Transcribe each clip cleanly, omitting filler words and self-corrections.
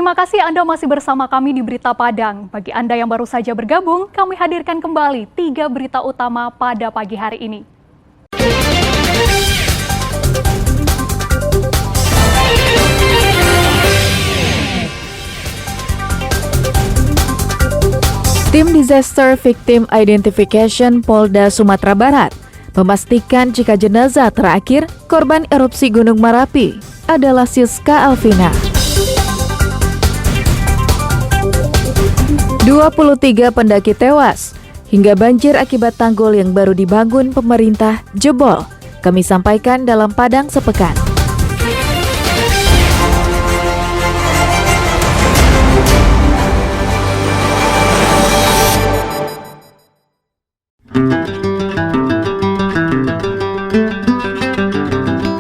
Terima kasih Anda masih bersama kami di Berita Padang. Bagi Anda yang baru saja bergabung, kami hadirkan kembali 3 berita utama pada pagi hari ini. Tim Disaster Victim Identification Polda Sumatera Barat memastikan jika jenazah terakhir korban erupsi Gunung Merapi adalah Siska Alvina. 23 pendaki tewas hingga banjir akibat tanggul yang baru dibangun pemerintah jebol. Kami sampaikan dalam Padang Sepekan.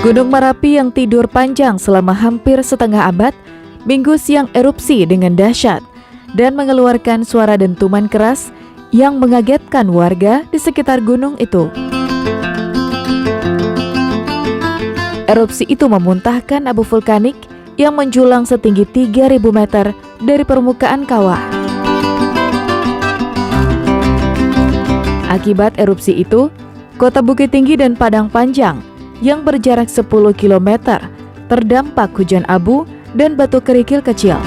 Gunung Merapi yang tidur panjang selama hampir setengah abad, Minggu siang erupsi dengan dahsyat dan mengeluarkan suara dentuman keras yang mengagetkan warga di sekitar gunung itu. Erupsi itu memuntahkan abu vulkanik yang menjulang setinggi 3.000 meter dari permukaan kawah. Akibat erupsi itu, Kota Bukit Tinggi dan Padang Panjang yang berjarak 10 km terdampak hujan abu dan batu kerikil kecil.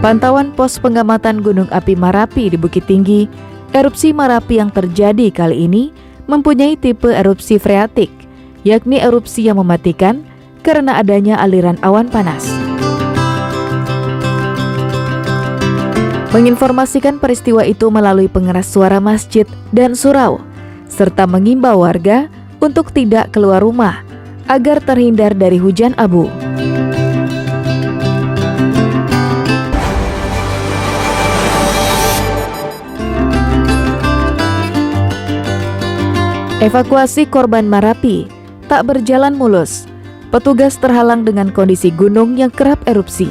Pantauan pos pengamatan Gunung Api Merapi di Bukit Tinggi, erupsi Merapi yang terjadi kali ini mempunyai tipe erupsi freatik, yakni erupsi yang mematikan karena adanya aliran awan panas. Menginformasikan peristiwa itu melalui pengeras suara masjid dan surau, serta mengimbau warga untuk tidak keluar rumah agar terhindar dari hujan abu. Evakuasi korban Merapi tak berjalan mulus. Petugas terhalang dengan kondisi gunung yang kerap erupsi.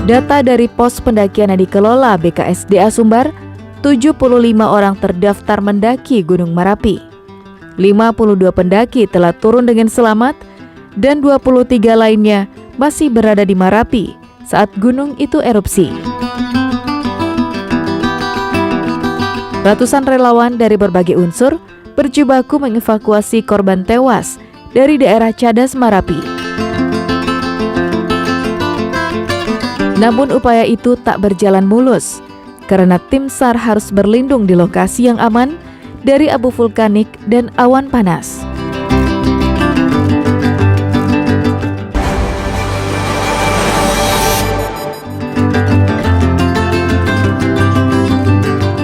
Data dari pos pendakian yang dikelola BKSDA Sumbar, 75 orang terdaftar mendaki Gunung Merapi. 52 pendaki telah turun dengan selamat dan 23 lainnya masih berada di Merapi saat gunung itu erupsi. Ratusan relawan dari berbagai unsur berjibaku mengevakuasi korban tewas dari daerah Cadas Merapi. Namun upaya itu tak berjalan mulus karena tim SAR harus berlindung di lokasi yang aman dari abu vulkanik dan awan panas.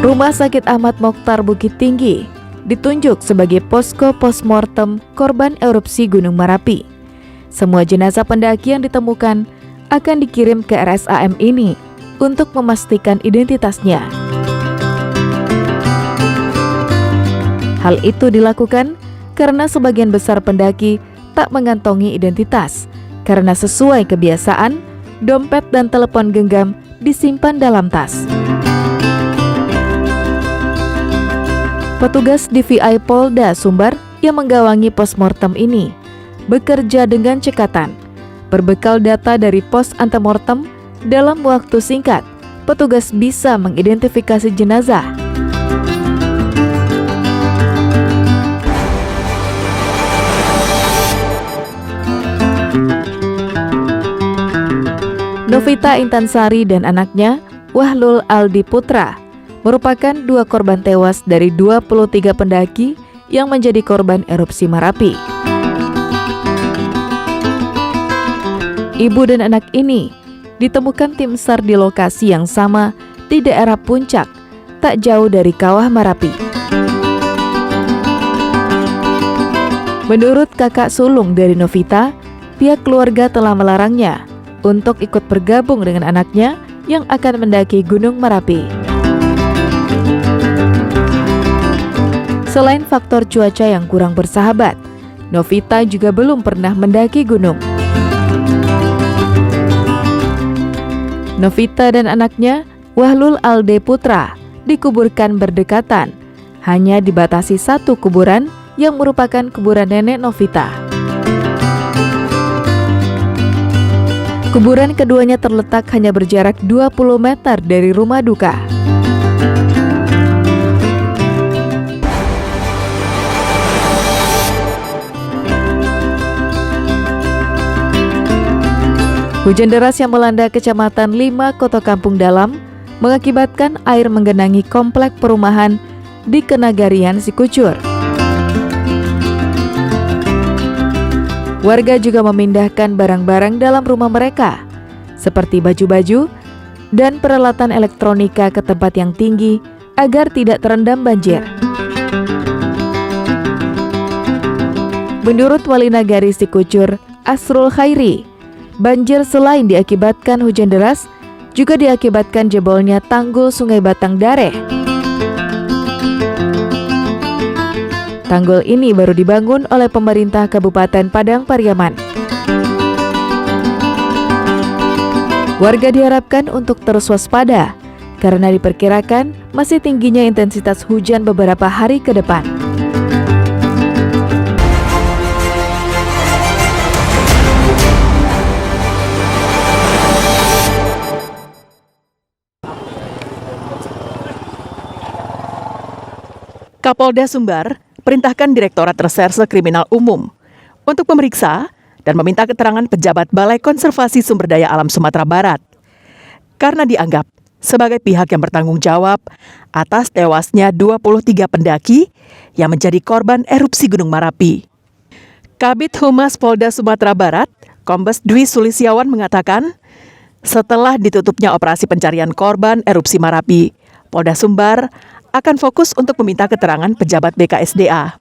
Rumah Sakit Ahmad Mokhtar Bukit Tinggi ditunjuk sebagai posko postmortem korban erupsi Gunung Merapi. Semua jenazah pendaki yang ditemukan akan dikirim ke RSAM ini untuk memastikan identitasnya. Hal itu dilakukan karena sebagian besar pendaki tak mengantongi identitas karena sesuai kebiasaan, dompet dan telepon genggam disimpan dalam tas. Petugas DVI Polda Sumbar yang menggawangi postmortem ini bekerja dengan cekatan. Berbekal data dari pos antemortem, dalam waktu singkat, petugas bisa mengidentifikasi jenazah. Novita Intansari dan anaknya, Wahlul Aldi Putra, merupakan 2 korban tewas dari 23 pendaki yang menjadi korban erupsi Merapi. Ibu dan anak ini ditemukan tim SAR di lokasi yang sama di daerah puncak, tak jauh dari kawah Merapi. Menurut kakak sulung dari Novita, pihak keluarga telah melarangnya untuk ikut bergabung dengan anaknya yang akan mendaki Gunung Merapi. Selain faktor cuaca yang kurang bersahabat, Novita juga belum pernah mendaki gunung. Novita dan anaknya, Wahlul Alde Putra, dikuburkan berdekatan, hanya dibatasi satu kuburan yang merupakan kuburan nenek Novita. Kuburan keduanya terletak hanya berjarak 20 meter dari rumah duka. Hujan deras yang melanda Kecamatan 5 Kota Kampung Dalam mengakibatkan air menggenangi komplek perumahan di Kenagarian Sikucur. Warga juga memindahkan barang-barang dalam rumah mereka, seperti baju-baju dan peralatan elektronika ke tempat yang tinggi agar tidak terendam banjir. Menurut Wali Nagari Sikucur, Asrul Khairi, banjir selain diakibatkan hujan deras, juga diakibatkan jebolnya tanggul Sungai Batang Dareh. Tanggul ini baru dibangun oleh pemerintah Kabupaten Padang Pariaman. Warga diharapkan untuk terus waspada karena diperkirakan masih tingginya intensitas hujan beberapa hari ke depan. Kapolda Sumbar perintahkan Direktorat Reserse Kriminal Umum untuk memeriksa dan meminta keterangan pejabat Balai Konservasi Sumber Daya Alam Sumatera Barat karena dianggap sebagai pihak yang bertanggung jawab atas tewasnya 23 pendaki yang menjadi korban erupsi Gunung Marapi. Kabid Humas Polda Sumatera Barat, Kombes Dwi Sulistyawan mengatakan, setelah ditutupnya operasi pencarian korban erupsi Marapi, Polda Sumbar akan fokus untuk meminta keterangan pejabat BKSDA.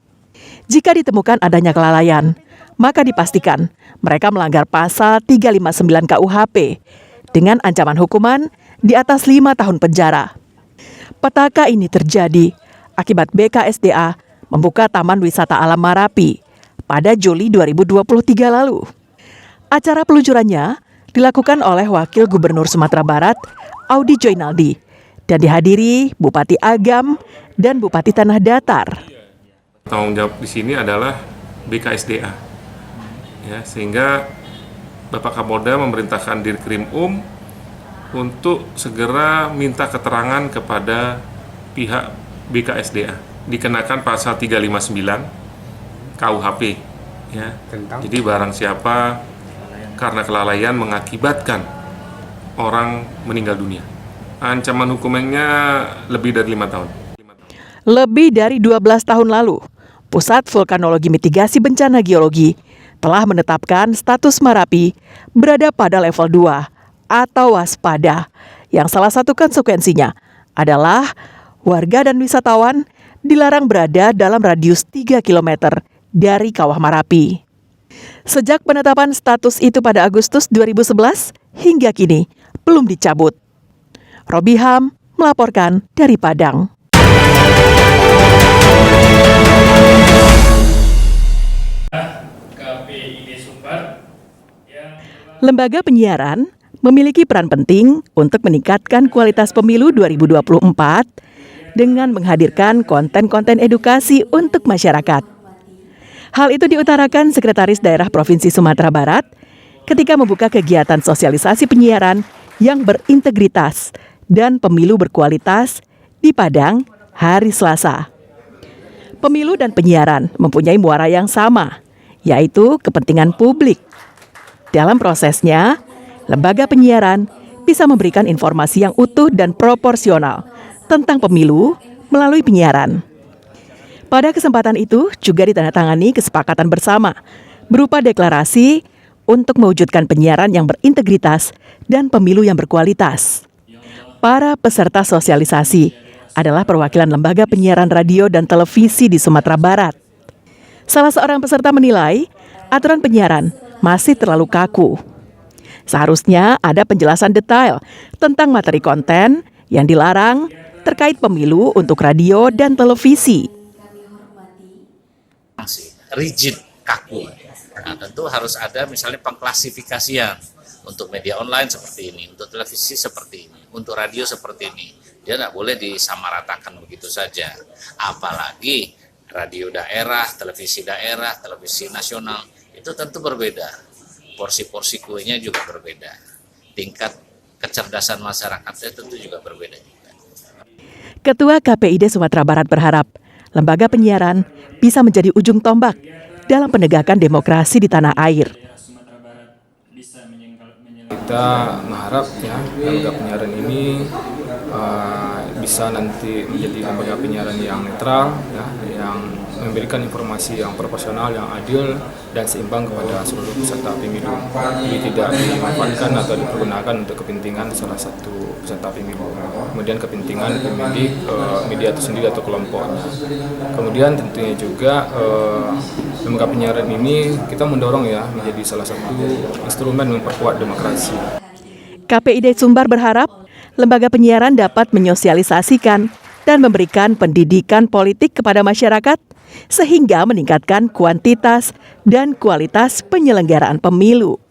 Jika ditemukan adanya kelalaian, maka dipastikan mereka melanggar pasal 359 KUHP dengan ancaman hukuman di atas 5 tahun penjara. Petaka ini terjadi akibat BKSDA membuka Taman Wisata Alam Marapi pada Juli 2023 lalu. Acara peluncurannya dilakukan oleh Wakil Gubernur Sumatera Barat, Audi Joinaldi, dan dihadiri Bupati Agam dan Bupati Tanah Datar. Tanggung jawab di sini adalah BKSDA, ya, sehingga Bapak Kapolda memerintahkan Dirkrim untuk segera minta keterangan kepada pihak BKSDA. Dikenakan pasal 359 KUHP, ya. Jadi barang siapa karena kelalaian mengakibatkan orang meninggal dunia, ancaman hukumannya lebih dari 5 tahun. Lebih dari 12 tahun lalu, Pusat Vulkanologi Mitigasi Bencana Geologi telah menetapkan status Marapi berada pada level 2 atau waspada, yang salah satu konsekuensinya adalah warga dan wisatawan dilarang berada dalam radius 3 km dari kawah Marapi. Sejak penetapan status itu pada Agustus 2011 hingga kini belum dicabut. Robiham melaporkan dari Padang. Lembaga penyiaran memiliki peran penting untuk meningkatkan kualitas pemilu 2024 dengan menghadirkan konten-konten edukasi untuk masyarakat. Hal itu diutarakan Sekretaris Daerah Provinsi Sumatera Barat ketika membuka kegiatan sosialisasi penyiaran yang berintegritas dan pemilu berkualitas di Padang hari Selasa. Pemilu dan penyiaran mempunyai muara yang sama, yaitu kepentingan publik. Dalam prosesnya, lembaga penyiaran bisa memberikan informasi yang utuh dan proporsional tentang pemilu melalui penyiaran. Pada kesempatan itu juga ditandatangani kesepakatan bersama berupa deklarasi untuk mewujudkan penyiaran yang berintegritas dan pemilu yang berkualitas. Para peserta sosialisasi adalah perwakilan lembaga penyiaran radio dan televisi di Sumatera Barat. Salah seorang peserta menilai aturan penyiaran masih terlalu kaku. Seharusnya ada penjelasan detail tentang materi konten yang dilarang terkait pemilu untuk radio dan televisi. Rigid, kaku. Nah, tentu harus ada misalnya pengklasifikasian. Untuk media online seperti ini, untuk televisi seperti ini, untuk radio seperti ini. Dia tidak boleh disamaratakan begitu saja. Apalagi radio daerah, televisi nasional, itu tentu berbeda. Porsi-porsi kuenya juga berbeda. Tingkat kecerdasan masyarakatnya tentu juga berbeda. Ketua KPID Sumatera Barat berharap lembaga penyiaran bisa menjadi ujung tombak dalam penegakan demokrasi di tanah air. Kita mengharap ya lembaga penyiaran ini bisa nanti menjadi lembaga penyiaran yang netral, ya, yang memberikan informasi yang proporsional, yang adil dan seimbang kepada seluruh peserta pemilu. Jadi tidak dimanfaatkan atau dipergunakan untuk kepentingan salah satu peserta pemilu. Kemudian kepentingan pemilik media itu sendiri atau kelompoknya. Kemudian tentunya juga lembaga penyiaran ini kita mendorong ya menjadi salah satu instrumen memperkuat demokrasi. KPID Sumbar berharap lembaga penyiaran dapat menyosialisasikan dan memberikan pendidikan politik kepada masyarakat sehingga meningkatkan kuantitas dan kualitas penyelenggaraan pemilu.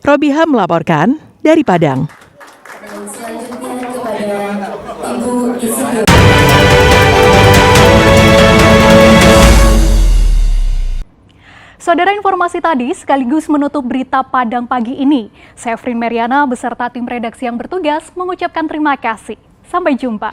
Robiha melaporkan dari Padang. Selanjutnya kepada Ibu Isi. Saudara, informasi tadi sekaligus menutup berita Padang pagi ini. Saya Frin Meriana beserta tim redaksi yang bertugas mengucapkan terima kasih. Sampai jumpa.